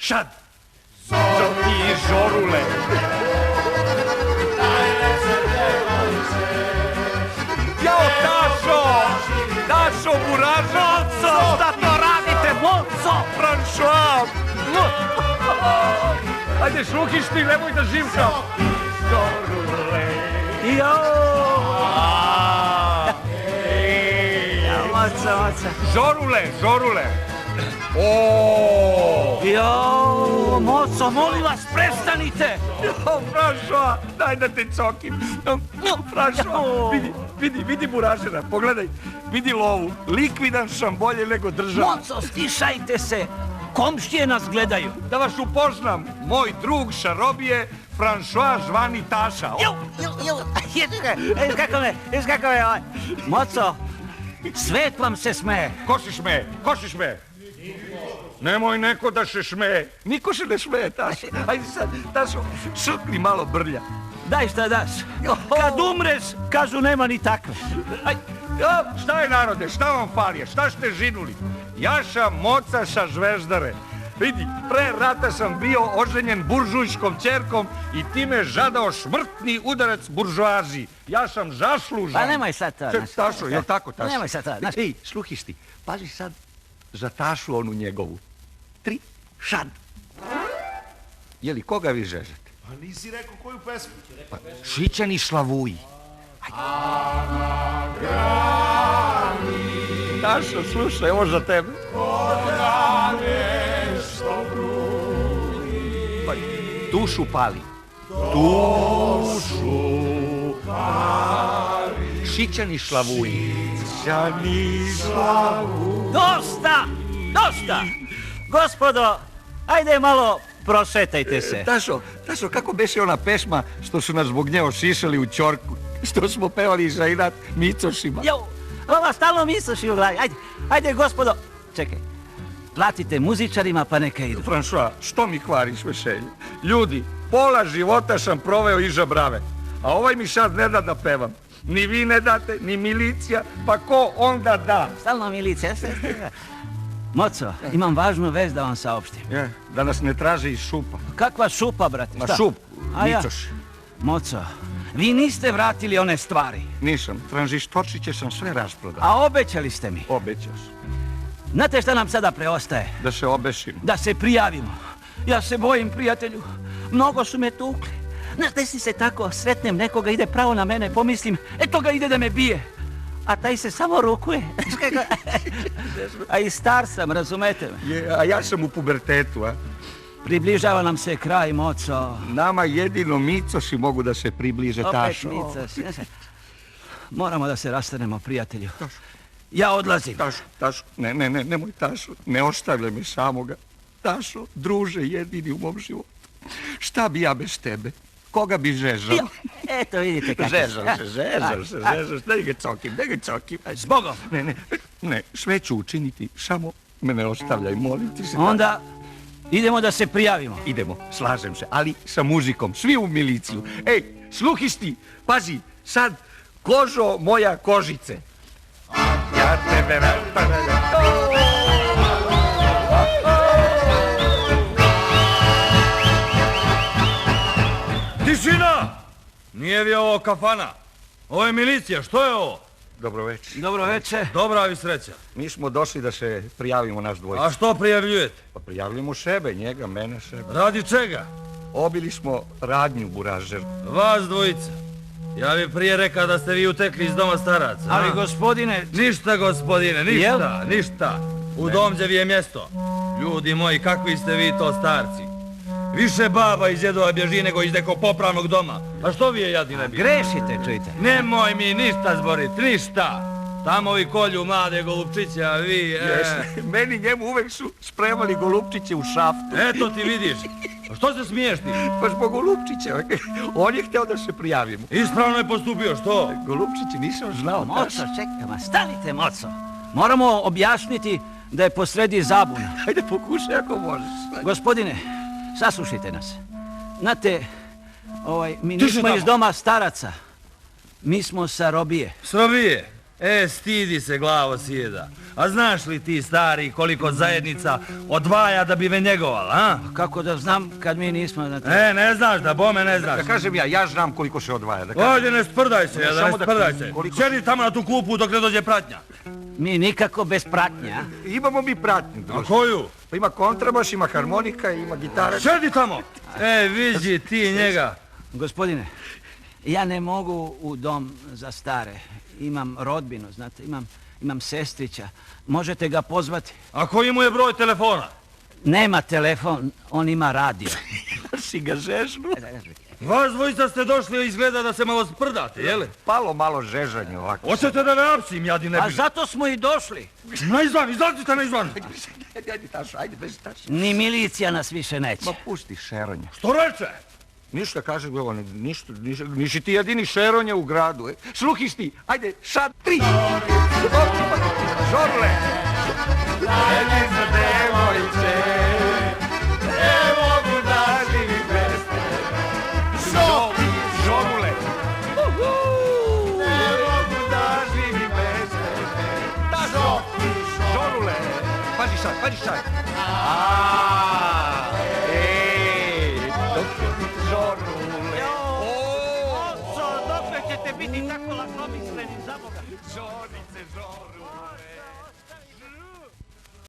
Šad! I žorule! Jao, Tašo! Tašo, buraža! Moco, šta to radite, Moco? Franšoa! Ajde, šukiš ti, nemoj da živkam! Žorule! Moco. Žorule! Moco, molim vas, prestanite! Franšoa, daj da te cokim. Franšoa, vidi buražera, pogledaj. Vidi lovu, likvidan sam bolje nego država. Moco, stišajte se, komšije nas gledaju. Da vas upoznam, moj drug šarobije, Franšoa zvani Taša. Viš kako me, Moco, svet vam se smeje. Ko se šmeje? Nemoj neko da se šmeje. Niko se ne šmeje, Tašo. Ajde sad, Tašo, šrkni malo brlja. Daj šta daš. Kad umreš, kažu nema ni takve. Šta je narode, šta vam fali, šta ste žinuli? Jaša Moca sa Zvezdare. Vidi, pre rata sam bio oženjen buržujskom ćerkom i time žadao smrtni udarac buržoaziji. Ja sam zaslužan. Pa nemoj sad to. Tašo, jel tako, Tašo? Nemoj sad to. Ej, sluhiš ti, pazi sad za Tašu onu njegovu. 3, šad. Jeli, koga vi žežete? Pa nisi rekao koju pesmu? Pa, Šićani Slavuji. Tašo, slušaj, ovo za tebe. Pa, dušu pali. Šićani Slavuji. Dosta! Gospodo, ajde malo prošetajte se. Tašo, kako beše ona pesma što su nas zbog nje ošišali u ćorku? Što smo pevali za inat Micošima? Ova stalno Micoši u glavi. Ajde, gospodo. Čekaj, platite muzičarima pa neka idu. Franšoa, što mi hvariš veselje? Ljudi, pola života sam proveo iza brave, a ovaj mi sad ne da pevam. Ni vi ne date, ni milicija, pa ko onda da? Stalno milicija. Moco, imam važnu vest da vam saopštim. Da nas ne traže iz šupa. Kakva šupa, brate? Ma šup, Micoš. Moco, vi niste vratili one stvari. Nisam, tranzištorčiće sam sve rasprodao. A obećali ste mi. Obećaš. Znate šta nam sada preostaje? Da se obešimo. Da se prijavimo. Ja se bojim, prijatelju. Mnogo su me tukli. Znaš, desi se tako, sretnem nekoga, ide pravo na mene, pomislim, eto ga ide da me bije. A taj se samo rukuje. A i star sam, razumete me? A ja sam u pubertetu, a? Približava nam se kraj, Moco. Nama jedino Micoši mogu da se približe, Tašo. Opet Micoši. Moramo da se rastanemo, prijatelju. Ja odlazim. Tašo, nemoj, Tašo, ne ostavljaj me samoga. Tašo, druže, jedini u mom životu. Šta bi ja bez tebe? Koga bi žežao? Eto, vidite kako. Žežaš. Ne ga cokim. Zbogom. Ne, sve ću učiniti, samo me ne ostavljaj, molim ti se. Onda idemo da se prijavimo. Idemo, slažem se, ali sa muzikom, svi u miliciju. Ej, sluhisti, pazi, sad, kožo moja kožice. Ja tebe Tišina! Nije vi ovo kafana. Ovo je milicija, što je ovo? Dobro večer. Dobro večer. Dobra vi sreća. Mi smo došli da se prijavimo naš dvojica. A što prijavljujete? Pa prijavljujemo sebe, njega, mene, sebe. Radi čega? Obili smo radnju, buražer. Vas dvojica. Ja bih prije rekao da ste vi utekli iz doma staraca. Ali gospodine... Ništa, gospodine, ništa. U domđevi je mjesto. Ljudi moji, kakvi ste vi to starci? Više baba iz djedova bježi nego iz nekog popravnog doma. A što vi je jadni ne bi? Grešite, čujte. Nemoj mi ništa zboriti, ništa. Tamo vi kolju mlade golupčiće, a vi... Meni njemu uvek su spremali golupčiće u šaftu. Eto ti vidiš. A što se smiješ ti? Pa zbog golupčića. On je hteo da se prijavimo. Ispravno je postupio, što? Golupčići nisam znao. Moco, čekaj, stanite, Moco. Moramo objasniti da je posredi zabuna. Hajde, pokušaj ako možeš. Gospodine, saslušajte nas. Znate, mi nismo iz doma staraca. Mi smo sa robije. S robije? Stidi se, glavo sjeda. A znaš li ti, stari, koliko zajednica odvaja da bi me njegovala, a? Kako da znam kad mi nismo na to? Ne znaš, da bome ne znaš. Da kažem ja znam koliko se odvaja. Da kažem. Ovdje ne sprdaj se, ne samo da sprdaj kažem se. koliko- Sjedi tamo na tu klupu dok ne dođe pratnja. Mi nikako bez pratnja. Imamo mi pratnju. A koju? Pa ima kontrabaš, ima harmonika, ima gitara. Sjedi tamo! Vidi ti njega. Gospodine, ja ne mogu u dom za stare. Imam rodbinu, znate, imam sestrića. Možete ga pozvati. A koji mu je broj telefona? Nema telefon, on ima radio. Si ga žežnu? Vas dvojica ste došli, izgleda da se malo sprdate, jeli? Palo malo žežanje ovako. Hoćete da me apsim, jadi ne A bi. zato smo i došli. Na izvan, izlazite na izvan. Ajde, Tašo, ajde, bez Taša. Ni milicija nas više neće. Ma pusti šeronje. Što reče? Ništa, kaže Govo, ništa, nisi ti jedini šeronje u gradu. Sluhiš ti, ajde, šad 3. Žorle! Ajde za devojče, ne mogu da živim bez tebe. Žorule! Ne mogu da živim bez tebe. Tašo! Žorule! Pazi sad. Žorule! Dokle ćete biti tako lakomisleni, za Boga? Žorice, žorule!